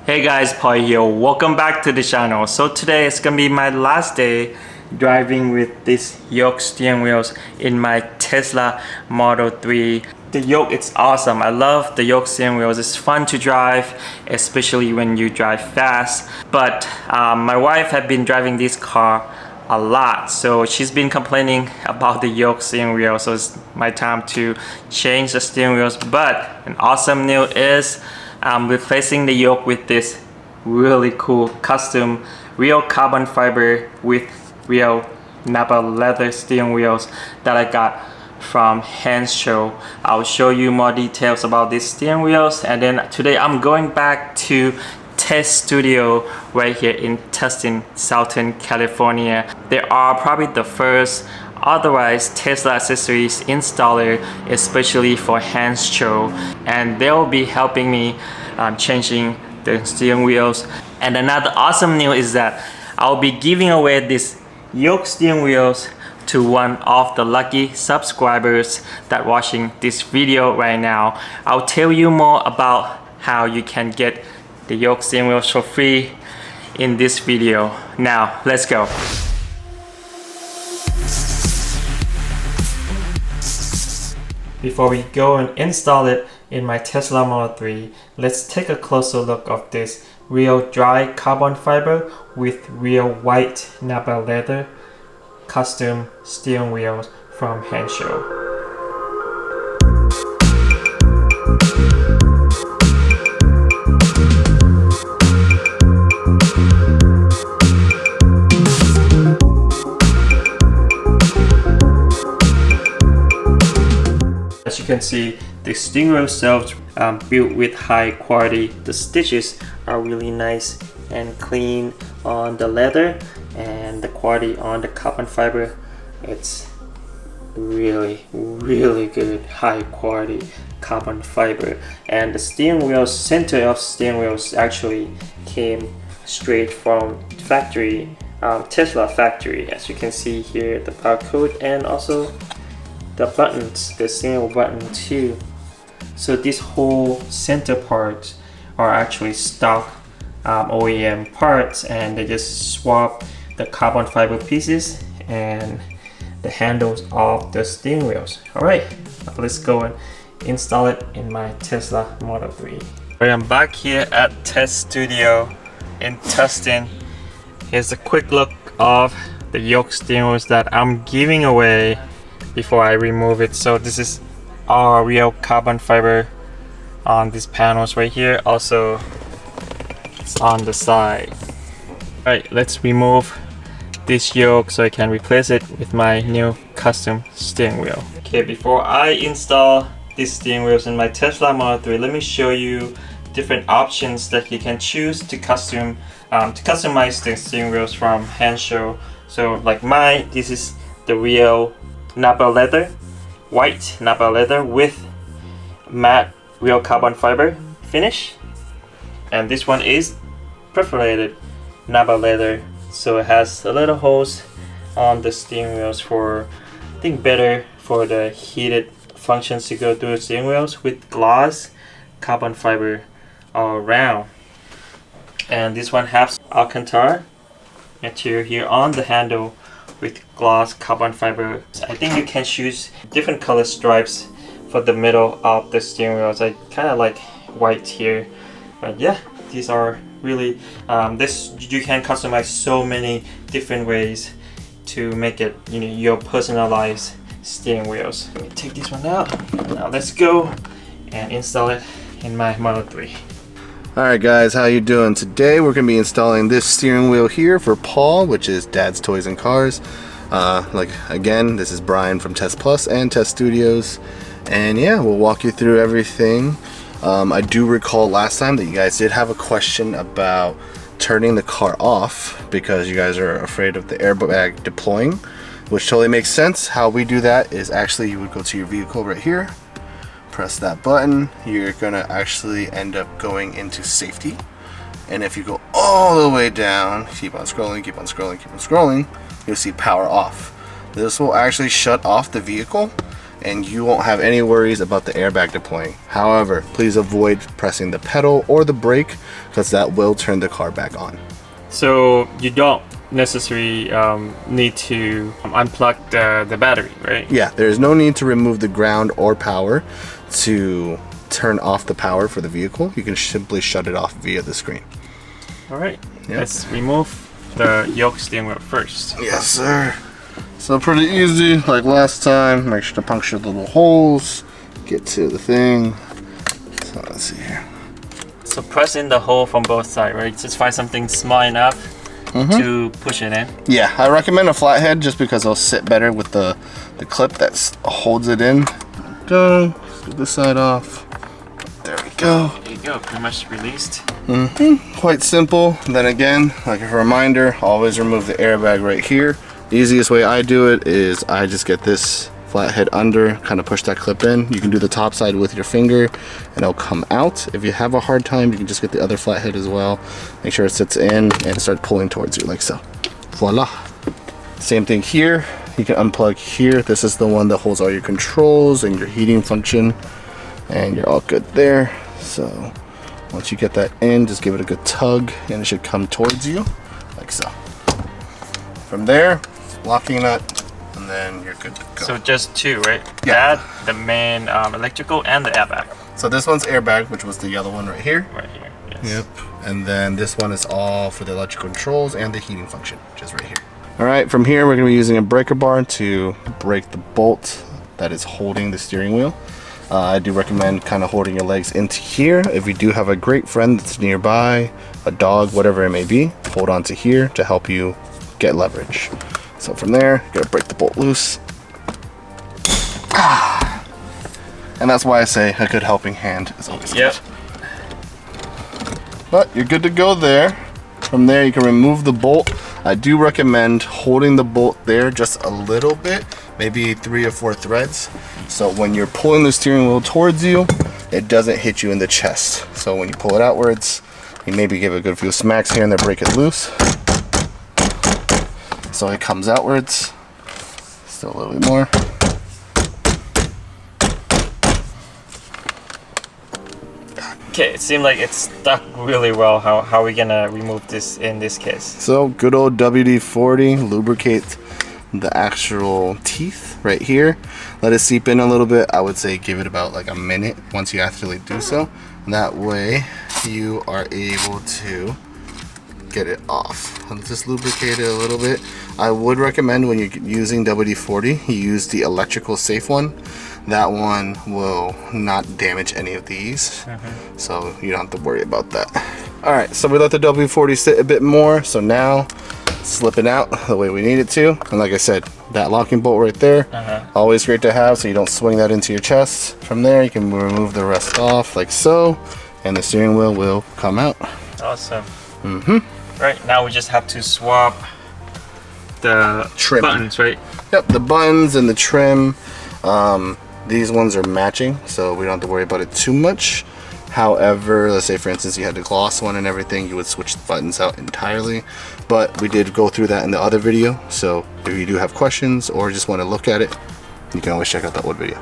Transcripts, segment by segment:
Hey guys, Paul here. Welcome back to the channel. So today it's gonna be my last day driving with this Yoke steering wheels in my Tesla Model 3. The Yoke, it's awesome. I love the Yoke steering wheels. It's fun to drive, especially when you drive fast. But my wife had been driving this car a lot, so she's been complaining about the Yoke steering wheel, so it's my time to change the steering wheels. But an awesome news is I'm replacing the yoke with this really cool custom real carbon fiber with real Napa leather steering wheels that I got from Hanshow. I'll show you more details about these steering wheels, and then today I'm going back to test studio right here in Tustin, Southern California. They are probably the first authorized Tesla accessories installer, especially for Hanshow, and they'll be helping me changing the steering wheels. And another awesome news is that I'll be giving away this Yoke steering wheels to one of the lucky subscribers that watching this video right now. I'll tell you more about how you can get the Yoke steering wheels for free in this video. Now let's go. Before we go and install it in my Tesla Model 3, let's take a closer look of this real dry carbon fiber with real white Napa leather custom steering wheels from Hanshow. As you can see, the steering wheel itself built with high quality. The stitches are really nice and clean on the leather, and the quality on the carbon fiber, it's really good, high quality carbon fiber. And the steering wheel, center of steering wheels actually came straight from factory, Tesla factory. As you can see here, the barcode and also the buttons, the single button too. So this whole center parts are actually stock OEM parts, and they just swap the carbon fiber pieces and the handles of the steering wheels. Alright, let's go and install it in my Tesla Model 3. Alright, I'm back here at Test Studio in Tustin. Here's a quick look of the Yoke steering wheels that I'm giving away before I remove it. So this is our real carbon fiber on these panels right here. Also, it's on the side. Alright, let's remove this yoke so I can replace it with my new custom steering wheel. Okay, before I install these steering wheels in my Tesla Model 3, let me show you different options that you can choose to customize the steering wheels from Hanshow. So like mine, this is the real Napa leather, white Napa leather with matte real carbon fiber finish, and this one is perforated Napa leather, so it has a little holes on the steering wheels for, I think, better for the heated functions to go through the steering wheels, with gloss carbon fiber all around. And this one has Alcantara material here on the handle with gloss carbon fiber. I think you can choose different color stripes for the middle of the steering wheels. I kind of like white here, but yeah, these are really this, you can customize so many different ways to make it, you know, your personalized steering wheels. Let me take this one out. Now let's go and install it in my Model 3. Alright guys, how you doing? Today we're going to be installing this steering wheel here for Paul, which is Dad's Toys and Cars. Again, this is Brian from Test Plus and Test Studios, and yeah, we'll walk you through everything. I do recall last time that you guys did have a question about turning the car off because you guys are afraid of the airbag deploying, which totally makes sense. How we do that is actually you would go to your vehicle right here, press that button, you're gonna actually end up going into safety, and if you go all the way down, keep on scrolling, keep on scrolling, keep on scrolling, you'll see power off. This will actually shut off the vehicle and you won't have any worries about the airbag deploying. However, please avoid pressing the pedal or the brake because that will turn the car back on. So you don't necessarily need to unplug the battery, right? Yeah, there's no need to remove the ground or power to turn off the power for the vehicle. You can simply shut it off via the screen. All right, Yep. let's remove the yoke steering wheel first. Yes, sir. So pretty easy, like last time. Make sure to puncture the little holes. Get to the thing. So let's see here. So press in the hole from both sides, right? Just find something small enough to push it in. Yeah, I recommend a flathead just because it'll sit better with the clip that holds it in. Go. Let's get this side off. There we go. There you go, pretty much released. Quite simple. Then again, like a reminder, always remove the airbag right here. The easiest way I do it is I just get this flathead under, kind of push that clip in. You can do the top side with your finger and it'll come out. If you have a hard time, you can just get the other flathead as well. Make sure it sits in and start pulling towards you like so. Voila. Same thing here. You can unplug here. This is the one that holds all your controls and your heating function, and you're all good there. So once you get that in, just give it a good tug and it should come towards you like so. From there, locking nut, and then you're good to go. So just two, right? Yeah. That, the main electrical, and the airbag. So this one's airbag, which was the yellow one right here. Right here, yes. Yep. And then this one is all for the electrical controls and the heating function, which is right here. All right, from here we're gonna be using a breaker bar to break the bolt that is holding the steering wheel. I do recommend kind of holding your legs into here. If you do have a great friend that's nearby, a dog, whatever it may be, hold on to here to help you get leverage. So from there, you gotta break the bolt loose. And that's why I say a good helping hand is always good. But you're good to go there. From there, you can remove the bolt. I do recommend holding the bolt there just a little bit, maybe 3 or 4 threads. So when you're pulling the steering wheel towards you, it doesn't hit you in the chest. So when you pull it outwards, you maybe give it a good few smacks here and then break it loose. So it comes outwards. Still a little bit more. Okay, it seemed like it's stuck really well. How are we gonna remove this in this case? So good old WD-40, lubricate the actual teeth right here. Let it seep in a little bit. I would say give it about like a minute once you actually do so. And that way you are able to get it off. And just lubricate it a little bit. I would recommend when you're using WD-40, you use the electrical safe one. That one will not damage any of these, so you don't have to worry about that. All right, so we let the WD-40 sit a bit more, so now slip it out the way we need it to. And like I said, that locking bolt right there, always great to have so you don't swing that into your chest. From there, you can remove the rest off like so, and the steering wheel will come out. Awesome. Right, now we just have to swap the Trim. buttons, right? Yep, the buttons and the trim. These ones are matching, so we don't have to worry about it too much. However, let's say for instance you had the gloss one and everything, you would switch the buttons out entirely. But we did go through that in the other video, so if you do have questions or just want to look at it, you can always check out that one video.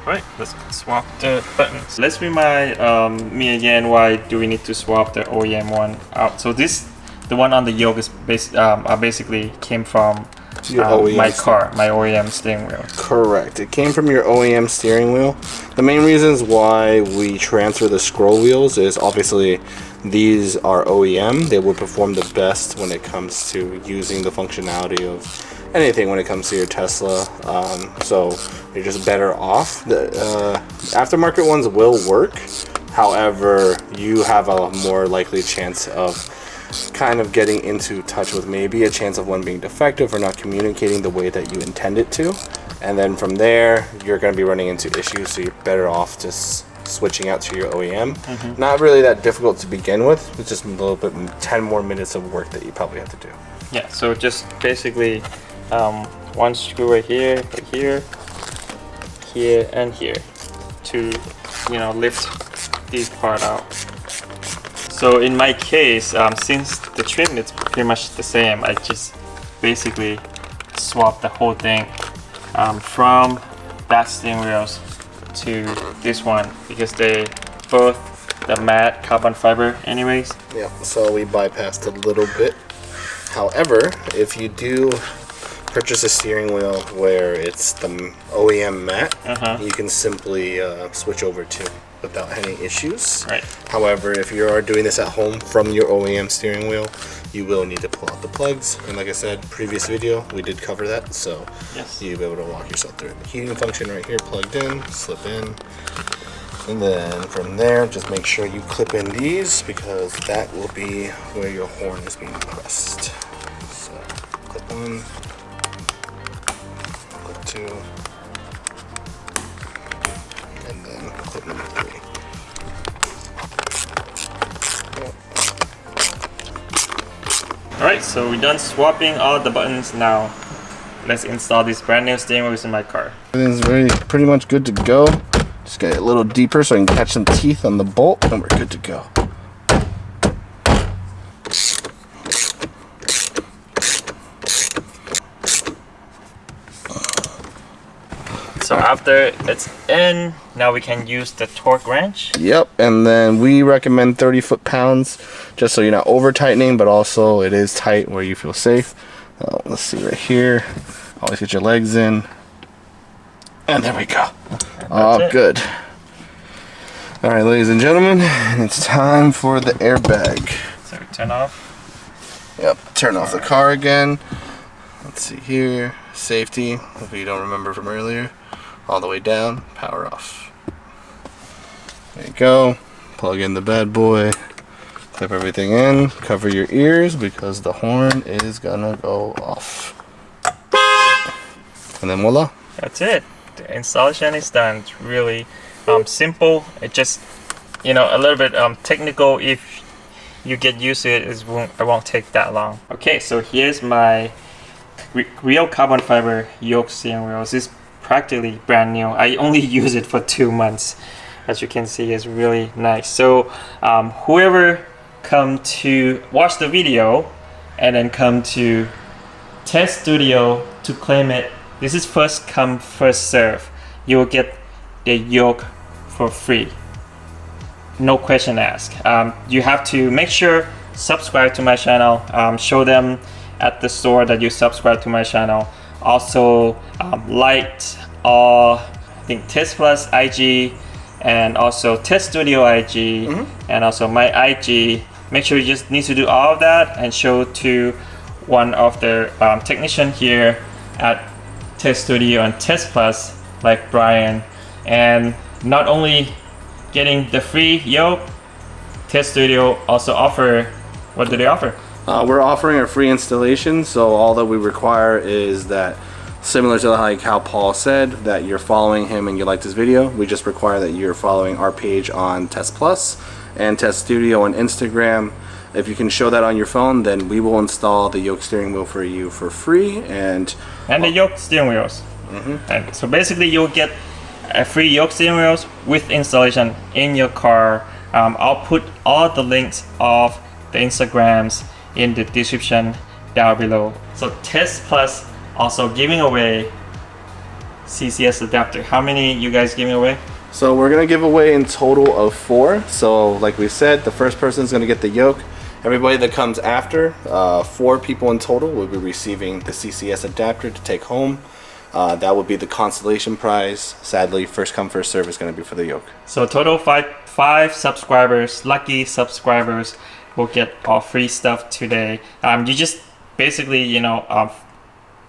Right, let's swap the buttons. Let's remind me again, why do we need to swap the OEM one out? So the one on the yoke is basically came from my car, my OEM steering wheel. Correct. It came from your OEM steering wheel. The main reasons why we transfer the scroll wheels is obviously these are OEM. They will perform the best when it comes to using the functionality of anything when it comes to your Tesla. So you're just better off. The aftermarket ones will work. However, you have a more likely chance of kind of getting into touch with maybe a chance of one being defective or not communicating the way that you intend it to, and then from there you're going to be running into issues, so you're better off just switching out to your OEM. Not really that difficult to begin with, it's just a little bit 10 more minutes of work that you probably have to do. Yeah, so just basically one screw right here, here, and here to lift these part out. So in my case, since the trim is pretty much the same, I just basically swap the whole thing from back steering wheels to this one because they both the matte carbon fiber anyways. Yeah, so we bypassed a little bit. However, if you do purchase a steering wheel where it's the OEM matte, you can simply switch over to without any issues. Right. However, if you are doing this at home from your OEM steering wheel, you will need to pull out the plugs. And like I said, previous video, we did cover that, so yes, you'll be able to walk yourself through it. The heating function right here, plugged in, slip in. And then from there, just make sure you clip in these because that will be where your horn is being pressed. So clip one, clip two, and then clip number three. Alright, so we're done swapping all the buttons now. Let's install these brand new steering wheels in my car. Everything's pretty much good to go. Just get it a little deeper so I can catch some teeth on the bolt and we're good to go. So after it's in, now we can use the torque wrench. Yep, and then we recommend 30 foot-pounds just so you're not over tightening, but also it is tight where you feel safe. Let's see right here. Always get your legs in. And there we go. Oh, good. All right, ladies and gentlemen, it's time for the airbag. So we turn off. Yep, turn off the car again. Let's see here. Safety, if you don't remember from earlier. All the way down, power off. There you go. Plug in the bad boy. Clip everything in. Cover your ears because the horn is gonna go off. And then voila. That's it. The installation is done. It's really simple. It just, you know, a little bit technical. If you get used to it, it won't take that long. Okay, so here's my real carbon fiber yoke steering wheels. It's practically brand new. I only use it for 2 months. As you can see, it's really nice. So whoever come to watch the video and then come to Test Studio to claim it, this is first come first serve. You will get the yoke for free, no question asked. You have to make sure subscribe to my channel, show them at the store that you subscribe to my channel. Also liked all, I think, Test Plus IG and also Test Studio IG and also my IG. Make sure you just need to do all of that and show to one of the technician here at Test Studio and Test Plus, like Brian. And not only getting the free yoke, Test Studio also offer, what do they offer? We're offering a free installation, so all that we require is that, similar to like how Paul said, that you're following him and you like this video. We just require that you're following our page on Test Plus and Test Studio on Instagram. If you can show that on your phone, then we will install the yoke steering wheel for you for free. And the yoke steering wheels. And so basically you'll get a free yoke steering wheels with installation in your car. I'll put all the links of the Instagrams in the description down below. So Test Plus also giving away CCS adapter. How many you guys giving away? So we're gonna give away in total of 4. So like we said, the first person is gonna get the yoke. Everybody that comes after, 4 people in total will be receiving the CCS adapter to take home. That will be the consolation prize. Sadly, first come first serve is going to be for the yoke. So total 5 subscribers, lucky subscribers, will get all free stuff today. You just basically, you know,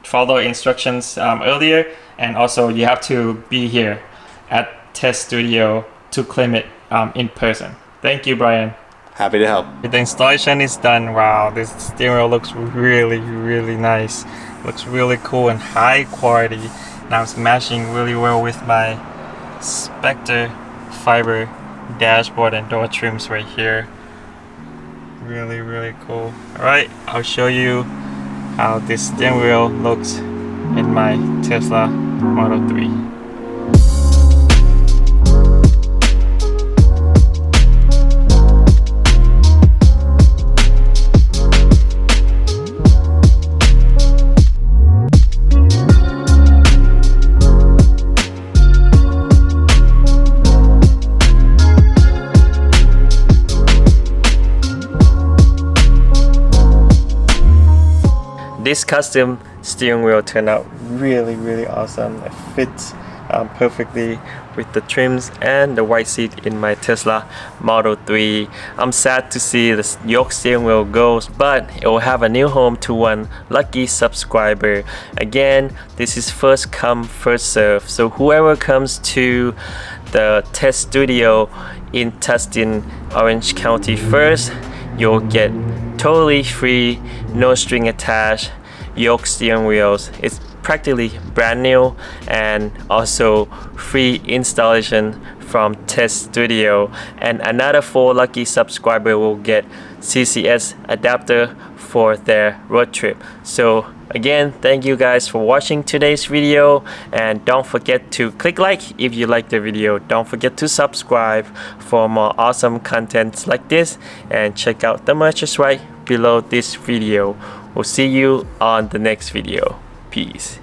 follow instructions earlier, and also you have to be here at Test Studio to claim it in person. Thank you, Brian. Happy to help. The installation is done. Wow, this steering wheel looks really, really nice. Looks really cool and high quality. Now it's matching really well with my Spectre fiber dashboard and door trims right here. Really, really cool. Alright, I'll show you how this steering wheel looks in my Tesla Model 3. this custom steering wheel turned out really awesome. It fits perfectly with the trims and the white seat in my Tesla Model 3. I'm sad to see the Yoke steering wheel goes, but it will have a new home to one lucky subscriber. Again, this is first come first serve, so whoever comes to the test studio in Tustin, Orange County first, you'll get totally free, no string attached Yoke steering wheels. It's practically brand new, and also free installation from Test Studio, and another 4 lucky subscriber will get CCS adapter for their road trip. So again, thank you guys for watching today's video, and don't forget to click like if you like the video. Don't forget to subscribe for more awesome contents like this, and check out the merch right below this video. We'll see you on the next video. Peace.